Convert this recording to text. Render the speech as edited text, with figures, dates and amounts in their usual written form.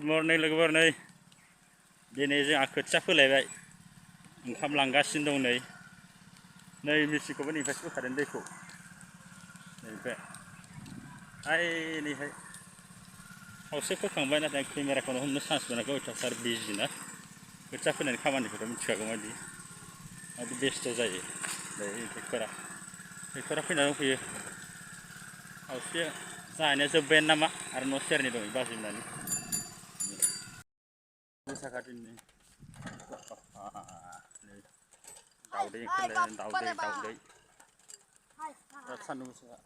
good morning लोगोफोर नै दिनै जोंहा खोथिया फोलायबाय ओंखाम लांगासिनो दं नै मिसिनखौबो नैफ्रायसो बोखादों दैखौ नैबे नैहाय खावसे फोखांबाय नाथाय केमेराखौनो हमनो चान्स मोनाखै अयथासार बिजि ना खोथिया फोनायनि खामानिखौथ' मिथिखागौ बायदि बेस्थ' जायो ट्रेक्टरा फैना दंफैयो खावसे जानाया जोब्बायानो नामा आरो न' सेरनि दं बाजैमोनानि बैसागा दिननि दाउदै ओंखारलायबाय दाउदै बिराद सान्दुं गोसा